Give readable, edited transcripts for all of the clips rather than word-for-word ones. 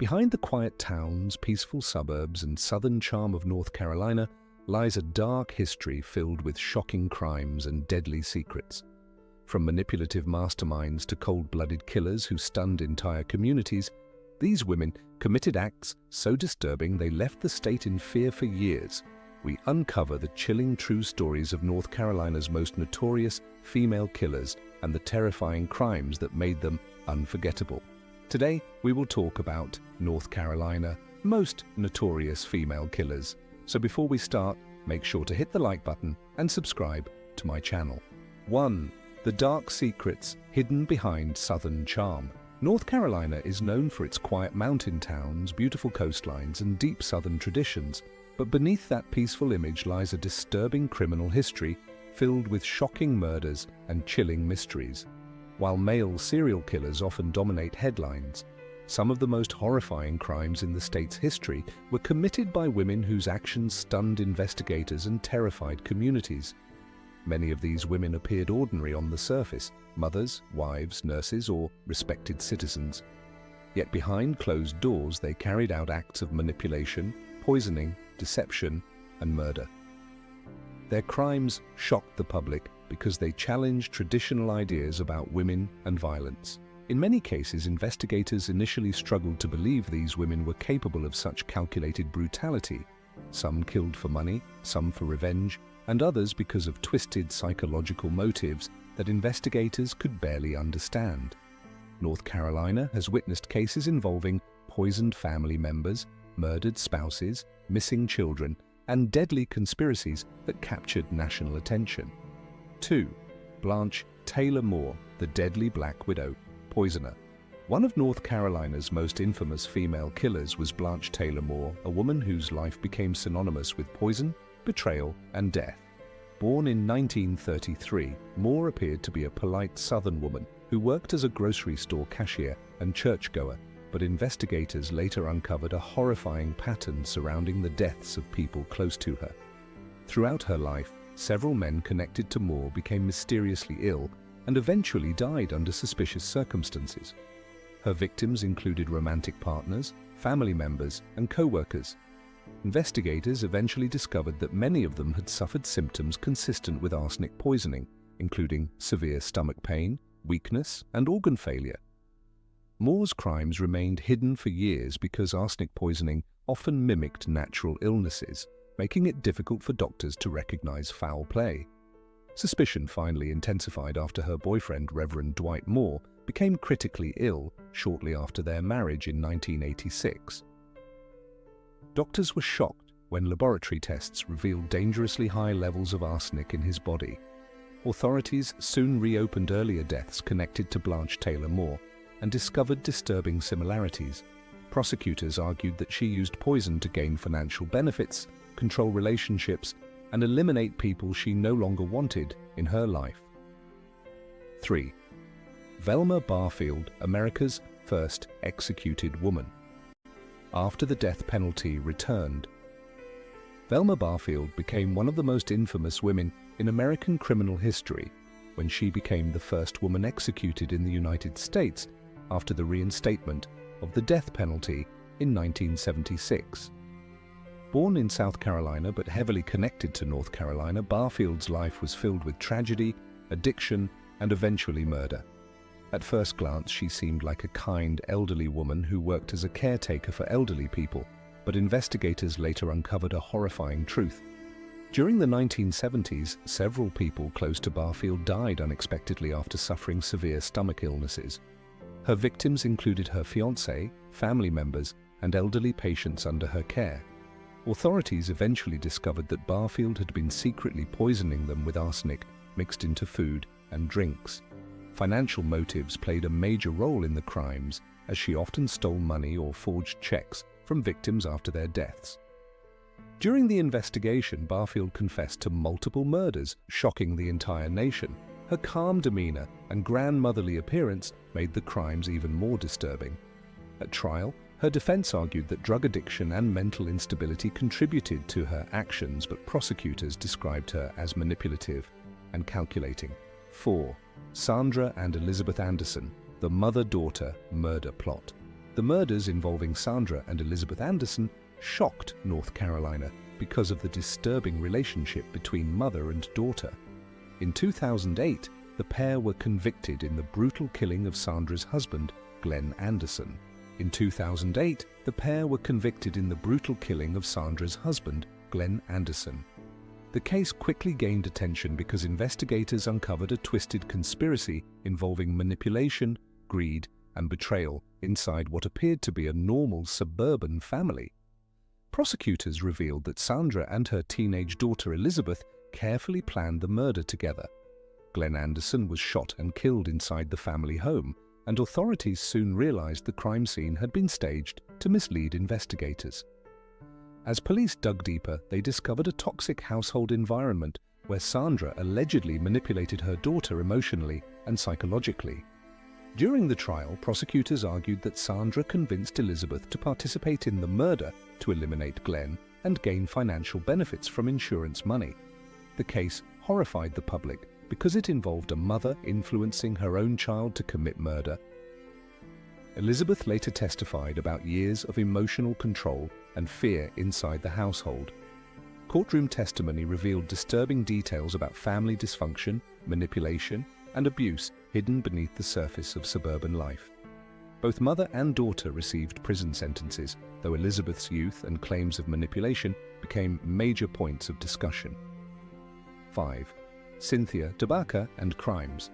Behind the quiet towns, peaceful suburbs, and southern charm of North Carolina lies a dark history filled with shocking crimes and deadly secrets. From manipulative masterminds to cold-blooded killers who stunned entire communities, these women committed acts so disturbing they left the state in fear for years. We uncover the chilling true stories of North Carolina's most notorious female killers and the terrifying crimes that made them unforgettable. Today, we will talk about North Carolina's most notorious female killers. So before we start, make sure to hit the like button and subscribe to my channel. 1. The dark secrets hidden behind Southern charm. North Carolina is known for its quiet mountain towns, beautiful coastlines, and deep Southern traditions. But beneath that peaceful image lies a disturbing criminal history filled with shocking murders and chilling mysteries. While male serial killers often dominate headlines, some of the most horrifying crimes in the state's history were committed by women whose actions stunned investigators and terrified communities. Many of these women appeared ordinary on the surface, mothers, wives, nurses, or respected citizens. Yet behind closed doors they carried out acts of manipulation, poisoning, deception, and murder. Their crimes shocked the public because they challenged traditional ideas about women and violence. In many cases, investigators initially struggled to believe these women were capable of such calculated brutality. Some killed for money, some for revenge, and others because of twisted psychological motives that investigators could barely understand. North Carolina has witnessed cases involving poisoned family members, murdered spouses, missing children, and deadly conspiracies that captured national attention. 2. Blanche Taylor Moore, the deadly Black Widow, poisoner. One of North Carolina's most infamous female killers was Blanche Taylor Moore, a woman whose life became synonymous with poison, betrayal, and death. Born in 1933, Moore appeared to be a polite Southern woman who worked as a grocery store cashier and churchgoer, but investigators later uncovered a horrifying pattern surrounding the deaths of people close to her. Throughout her life, several men connected to Moore became mysteriously ill and eventually died under suspicious circumstances. Her victims included romantic partners, family members, and co-workers. Investigators eventually discovered that many of them had suffered symptoms consistent with arsenic poisoning, including severe stomach pain, weakness, and organ failure. Moore's crimes remained hidden for years because arsenic poisoning often mimicked natural illnesses, making it difficult for doctors to recognize foul play. Suspicion finally intensified after her boyfriend, Reverend Dwight Moore, became critically ill shortly after their marriage in 1986. Doctors were shocked when laboratory tests revealed dangerously high levels of arsenic in his body. Authorities soon reopened earlier deaths connected to Blanche Taylor Moore and discovered disturbing similarities. Prosecutors argued that she used poison to gain financial benefits, control relationships, and eliminate people she no longer wanted in her life. 3. Velma Barfield, America's first executed woman. After the death penalty returned, Velma Barfield became one of the most infamous women in American criminal history when she became the first woman executed in the United States after the reinstatement of the death penalty in 1976. Born in South Carolina but heavily connected to North Carolina, Barfield's life was filled with tragedy, addiction, and eventually murder. At first glance, she seemed like a kind, elderly woman who worked as a caretaker for elderly people, but investigators later uncovered a horrifying truth. During the 1970s, several people close to Barfield died unexpectedly after suffering severe stomach illnesses. Her victims included her fiancé, family members, and elderly patients under her care. Authorities eventually discovered that Barfield had been secretly poisoning them with arsenic mixed into food and drinks. Financial motives played a major role in the crimes, as she often stole money or forged checks from victims after their deaths. During the investigation, Barfield confessed to multiple murders, shocking the entire nation. Her calm demeanor and grandmotherly appearance made the crimes even more disturbing. At trial, her defense argued that drug addiction and mental instability contributed to her actions, but prosecutors described her as manipulative and calculating. 4. Sandra and Elizabeth Anderson, the mother-daughter murder plot. The murders involving Sandra and Elizabeth Anderson shocked North Carolina because of the disturbing relationship between mother and daughter. In 2008, the pair were convicted in the brutal killing of Sandra's husband, Glenn Anderson. In 2008, the pair were convicted in the brutal killing of Sandra's husband, Glenn Anderson. The case quickly gained attention because investigators uncovered a twisted conspiracy involving manipulation, greed, and betrayal inside what appeared to be a normal suburban family. Prosecutors revealed that Sandra and her teenage daughter Elizabeth carefully planned the murder together. Glenn Anderson was shot and killed inside the family home, and authorities soon realized the crime scene had been staged to mislead investigators. As police dug deeper, they discovered a toxic household environment where Sandra allegedly manipulated her daughter emotionally and psychologically. During the trial, prosecutors argued that Sandra convinced Elizabeth to participate in the murder to eliminate Glenn and gain financial benefits from insurance money. The case horrified the public because it involved a mother influencing her own child to commit murder. Elizabeth later testified about years of emotional control and fear inside the household. Courtroom testimony revealed disturbing details about family dysfunction, manipulation, and abuse hidden beneath the surface of suburban life. Both mother and daughter received prison sentences, though Elizabeth's youth and claims of manipulation became major points of discussion. 5. Cynthia Tabaka and crimes.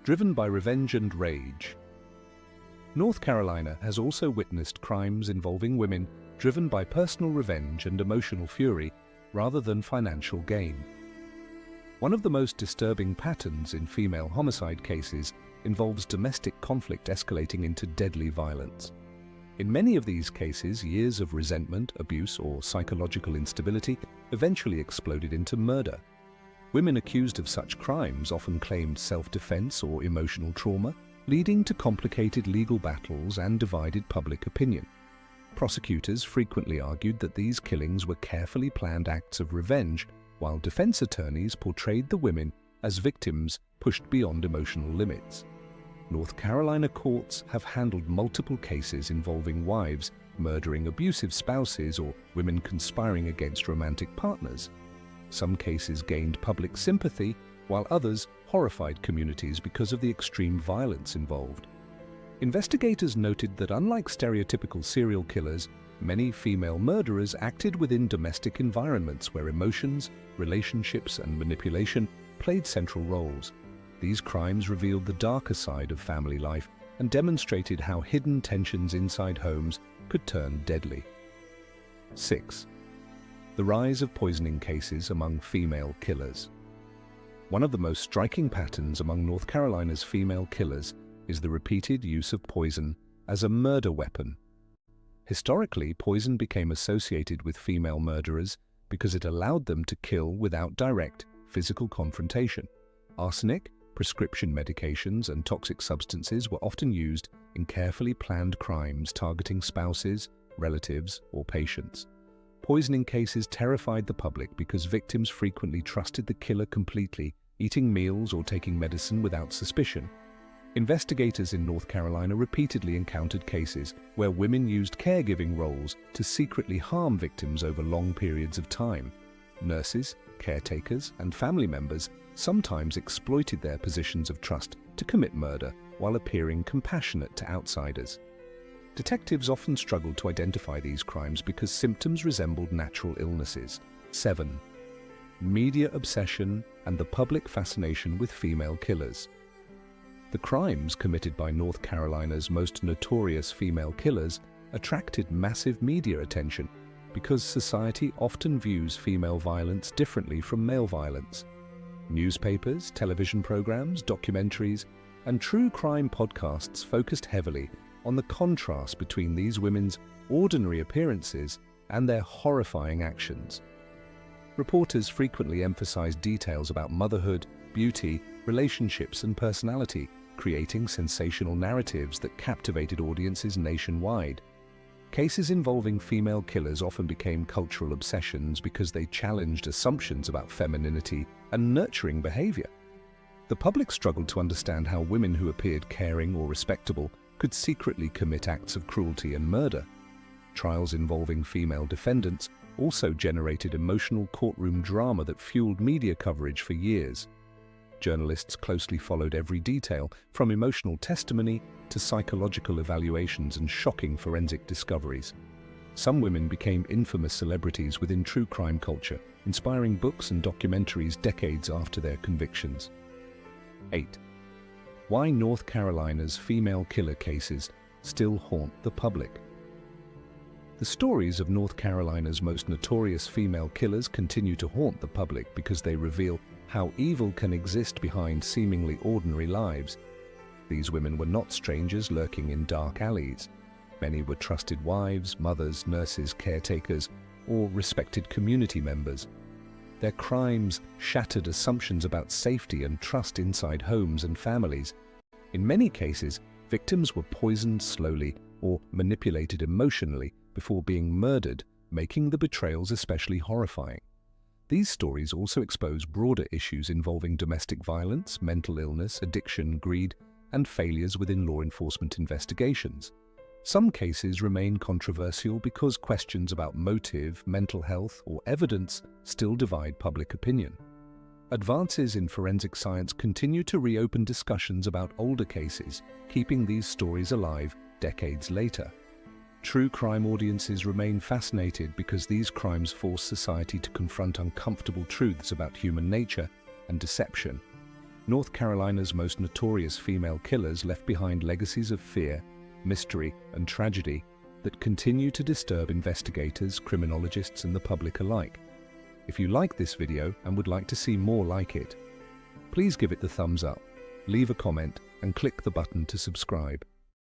Driven by revenge and rage. North Carolina has also witnessed crimes involving women driven by personal revenge and emotional fury rather than financial gain. One of the most disturbing patterns in female homicide cases involves domestic conflict escalating into deadly violence. In many of these cases, years of resentment, abuse, or psychological instability eventually exploded into murder. Women accused of such crimes often claimed self-defense or emotional trauma, leading to complicated legal battles and divided public opinion. Prosecutors frequently argued that these killings were carefully planned acts of revenge, while defense attorneys portrayed the women as victims pushed beyond emotional limits. North Carolina courts have handled multiple cases involving wives murdering abusive spouses or women conspiring against romantic partners. Some cases gained public sympathy, while others horrified communities because of the extreme violence involved. Investigators noted that unlike stereotypical serial killers, many female murderers acted within domestic environments where emotions, relationships, and manipulation played central roles. These crimes revealed the darker side of family life and demonstrated how hidden tensions inside homes could turn deadly. 6. The rise of poisoning cases among female killers. One of the most striking patterns among North Carolina's female killers is the repeated use of poison as a murder weapon. Historically, poison became associated with female murderers because it allowed them to kill without direct physical confrontation. Arsenic, prescription medications, and toxic substances were often used in carefully planned crimes targeting spouses, relatives, or patients. Poisoning cases terrified the public because victims frequently trusted the killer completely, eating meals or taking medicine without suspicion. Investigators in North Carolina repeatedly encountered cases where women used caregiving roles to secretly harm victims over long periods of time. Nurses, caretakers, and family members sometimes exploited their positions of trust to commit murder while appearing compassionate to outsiders. Detectives often struggled to identify these crimes because symptoms resembled natural illnesses. 7. Media obsession and the public fascination with female killers. The crimes committed by North Carolina's most notorious female killers attracted massive media attention because society often views female violence differently from male violence. Newspapers, television programs, documentaries, and true crime podcasts focused heavily on the contrast between these women's ordinary appearances and their horrifying actions. Reporters frequently emphasized details about motherhood, beauty, relationships, and personality, creating sensational narratives that captivated audiences nationwide. Cases involving female killers often became cultural obsessions because they challenged assumptions about femininity and nurturing behavior. The public struggled to understand how women who appeared caring or respectable could secretly commit acts of cruelty and murder. Trials involving female defendants also generated emotional courtroom drama that fueled media coverage for years. Journalists closely followed every detail, from emotional testimony to psychological evaluations and shocking forensic discoveries. Some women became infamous celebrities within true crime culture, inspiring books and documentaries decades after their convictions. 8. Why North Carolina's female killer cases still haunt the public. The stories of North Carolina's most notorious female killers continue to haunt the public because they reveal how evil can exist behind seemingly ordinary lives. These women were not strangers lurking in dark alleys. Many were trusted wives, mothers, nurses, caretakers, or respected community members. Their crimes shattered assumptions about safety and trust inside homes and families. In many cases, victims were poisoned slowly or manipulated emotionally before being murdered, making the betrayals especially horrifying. These stories also expose broader issues involving domestic violence, mental illness, addiction, greed, and failures within law enforcement investigations. Some cases remain controversial because questions about motive, mental health, or evidence still divide public opinion. Advances in forensic science continue to reopen discussions about older cases, keeping these stories alive decades later. True crime audiences remain fascinated because these crimes force society to confront uncomfortable truths about human nature and deception. North Carolina's most notorious female killers left behind legacies of fear, mystery, and tragedy that continue to disturb investigators, criminologists, and the public alike. If you like this video and would like to see more like it, please give it the thumbs up, leave a comment, and click the button to subscribe.